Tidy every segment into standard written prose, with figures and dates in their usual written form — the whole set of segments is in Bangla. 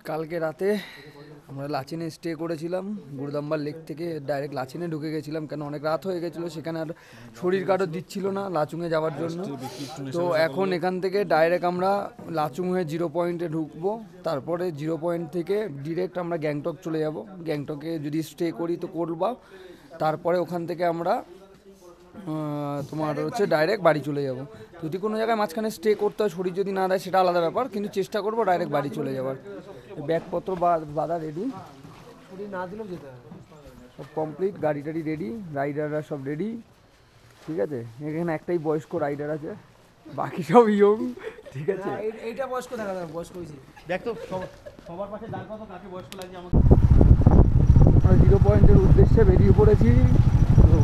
কালকে রাতে আমরা লাচিনে স্টে করেছিলাম। গুরুদাম্বার লেক থেকে ডাইরেক্ট লাচিনে ঢুকে গেছিলাম, কেন অনেক রাত হয়ে গেছিলো, সেখানে আর শরীর কারো দিচ্ছিল না লাচুংয়ে যাওয়ার জন্য। তো এখন এখান থেকে ডাইরেক্ট আমরা লাচুং হয়ে 0 পয়েন্টে ঢুকবো, তারপরে 0 পয়েন্ট থেকে ডিরেক্ট আমরা গ্যাংটক চলে যাব। গ্যাংটকে যদি স্টে করি তো করবা, তারপরে ওখান থেকে আমরা তোমার হচ্ছে ডাইরেক্ট বাড়ি চলে যাব। যদি কোনো জায়গায় মাঝখানে স্টে করতে হয়, শরীর যদি না দেয় সেটা আলাদা ব্যাপার, কিন্তু চেষ্টা করবো ডাইরেক্ট বাড়ি চলে যাওয়ার। ব্যাগপত্র বাঁধা রেডি, শরীর না দিলেও যেতে হবে, সব কমপ্লিট, গাড়ি টাড়ি রেডি, রাইডাররা সব রেডি, ঠিক আছে। এখানে একটাই বয়স্ক রাইডার আছে, বাকি সব ইয়ং, ঠিক আছে। এইটা বয়স্ক দেখা যাবে, বয়স্ক হয়েছে দেখ তো, সবার পাশে দাঁড় কত কাকে বয়স্ক লাগছে আমাকে। আমরা 0 পয়েন্টের উদ্দেশ্যে বেরিয়ে পড়েছি। তো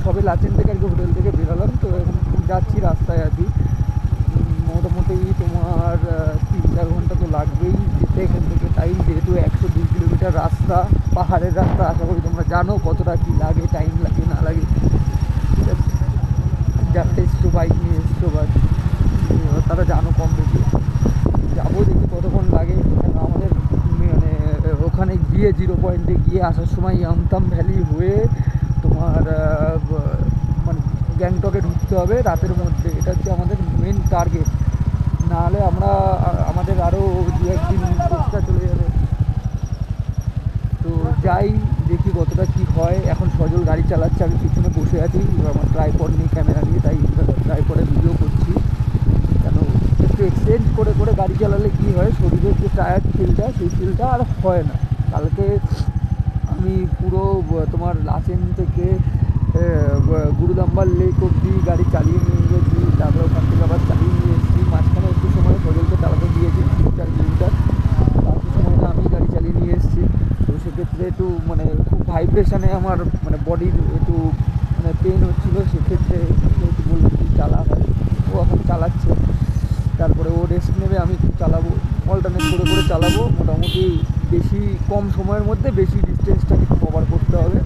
সবে লাচেন থেকে আর কি হোটেল থেকে বেরোলাম, তো এখন যাচ্ছি রাস্তায় আছি। মোটামুটি তোমার 3-4 ঘন্টা তো লাগবেই যেতে এখান থেকে টাইম, যেহেতু 102 কিলোমিটার রাস্তা, পাহাড়ের রাস্তা। আশা করি তোমরা জানো কতটা কী লাগে, টাইম লাগে না লাগে, ঠিক আছে। যারা এসছো বাইক নিয়ে এসছো বা তারা জানো কম বেশি। যাবো, দেখি কতক্ষণ লাগে। আমাদের মানে ওখানে গিয়ে 0 পয়েন্টে গিয়ে আসার সময় ইয়ামতাম ভ্যালি হয়ে তোমার মানে গ্যাংটকে ঢুকতে হবে রাতের মধ্যে। এটা হচ্ছে আমাদের মেন টার্গেট, নাহলে আমাদের আরও 2-1 দিন এক্সট্রা চলে যাবে। তো যাই, দেখি কতটা কী হয়। এখন সজল গাড়ি চালাচ্ছে, আমি পিছনে বসে আছি, আমার ট্রাইপড নিয়ে, ক্যামেরা নিয়ে, তাই ট্রাইপডে ভিডিও করছি। কেন একটু এক্সচেঞ্জ করে করে গাড়ি চালালে কী হয়, শরীরের যে টায়ার্ড ফিলটা, সেই ফিলটা আর হয় না। কালকে আমি পুরো তোমার লাচেন থেকে গুরুদাম্বার লেক অবধি গাড়ি চালিয়ে নিয়ে গেছি, তারপরে ওখান থেকে আবার চালিয়ে নিয়ে এসেছি। মাঝখানে একটু সময় সজলকে চালাতে দিয়েছি 3-4 কিলোমিটার, বাকি সময়টা আমি গাড়ি চালিয়ে নিয়ে এসেছি। তো সেক্ষেত্রে একটু মানে খুব ভাইব্রেশনে আমার মানে বডির একটু মানে পেন হচ্ছিলো, সেক্ষেত্রে একটু বললো যদি চালা হয়। ও এখন চালাচ্ছে, তারপরে ও রেস্ট নেবে, আমি একটু চালাবো, অল্টারনেট করে করে চালাবো। মোটামুটি বেশি কম সময়ের মধ্যে বেশি ডিস্টেন্সটাকে কভার করতে হবে,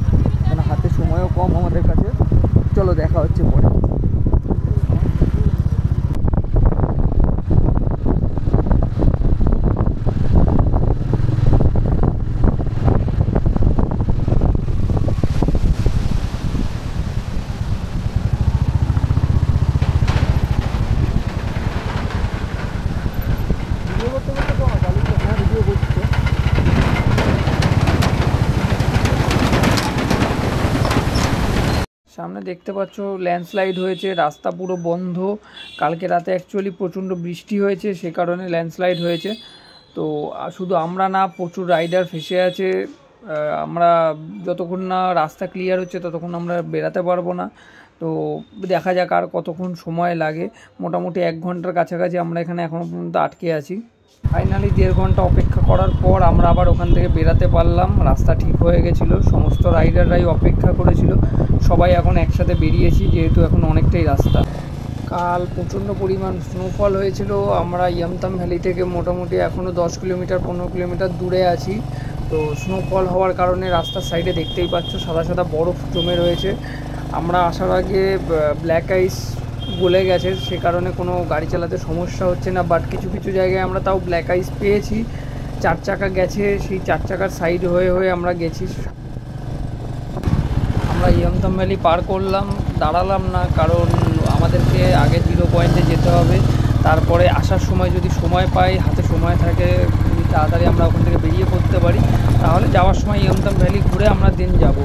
কারণ হাতে সময়ও কম আমাদের কাছে। চলো দেখা হচ্ছে পরে। সামনে দেখতে পাচ্ছ ল্যান্ডস্লাইড হয়েছে, রাস্তা পুরো বন্ধ। কালকে রাতে অ্যাকচুয়ালি প্রচণ্ড বৃষ্টি হয়েছে, সে কারণে ল্যান্ডস্লাইড হয়েছে। তো শুধু আমরা না, প্রচুর রাইডার ফেসে আছে। আমরা যতক্ষণ না রাস্তা ক্লিয়ার হচ্ছে ততক্ষণ আমরা বেরাতে পারবো না। তো দেখা যাক আর কতক্ষণ সময় লাগে। মোটামুটি 1 ঘন্টার কাছাকাছি আমরা এখানে এখনও পর্যন্ত আটকে আছি। ফাইনালি 1.5 ঘন্টা অপেক্ষা করার পর আমরা আবার ওখান থেকে বেরাতে পারলাম। রাস্তা ঠিক হয়ে গেছিলো, সমস্ত রাইডাররাই অপেক্ষা করেছিল, সবাই এখন একসাথে বেরিয়েছি, যেহেতু এখন অনেকটাই রাস্তা। কাল প্রচণ্ড পরিমাণ স্নোফল হয়েছিল। আমরা ইয়ামতাম ভ্যালি থেকে মোটামুটি এখনও 10 কিলোমিটার 15 কিলোমিটার দূরে আছি। তো স্নোফল হওয়ার কারণে রাস্তার সাইডে দেখতেই পাচ্ছ সাদা সাদা বরফ জমে রয়েছে। আমরা আসার আগে ব্ল্যাক আইস গলে গেছে, সে কারণে কোনো গাড়ি চালাতে সমস্যা হচ্ছে না। বাট কিছু কিছু জায়গায় আমরা তাও ব্ল্যাক আইস পেয়েছি। 4 চাকা গেছে, সেই 4 চাকার সাইড হয়ে হয়ে আমরা গেছি। আমরা ইয়ামতাম ভ্যালি পার করলাম, দাঁড়ালাম না, কারণ আমাদেরকে আগে 0 পয়েন্টে যেতে হবে। তারপরে আসার সময় যদি সময় পাই, হাতে সময় থাকে, তাড়াতাড়ি আমরা ওখান থেকে বেরিয়ে পড়তে পারি, তাহলে যাওয়ার সময় ইয়ামতাম ভ্যালি ঘুরে আমরা দিন যাব।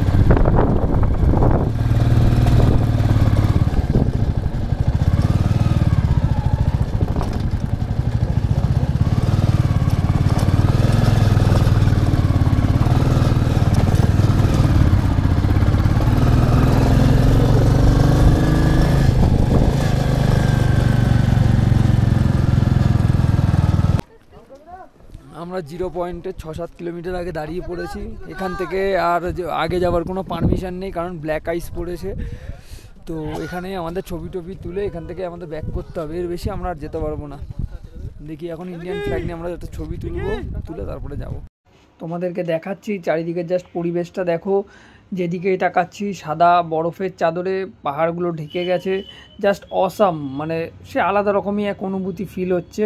আমরা 0 পয়েন্টে 6-7 কিলোমিটার আগে দাঁড়িয়ে পড়েছি। এখান থেকে আর আগে যাওয়ার কোনো পারমিশন নেই, কারণ ব্ল্যাক আইস পড়েছে। তো এখানে আমাদের ছবি টবি তুলে এখান থেকে আমাদের ব্যাক করতে হবে, এর বেশি আমরা আর যেতে পারবো না। দেখি এখন ইন্ডিয়ান ফ্ল্যাগ নিয়ে আমরা একটা ছবি তুলে তারপরে যাব। তোমাদেরকে দেখাচ্ছি চারিদিকে, জাস্ট পরিবেশটা দেখো। যেদিকেই তাকাচ্ছি সাদা বরফের চাদরে পাহাড়গুলো ঢেকে গেছে, জাস্ট অসাম, মানে সে আলাদা রকমই এক অনুভূতি ফিল হচ্ছে।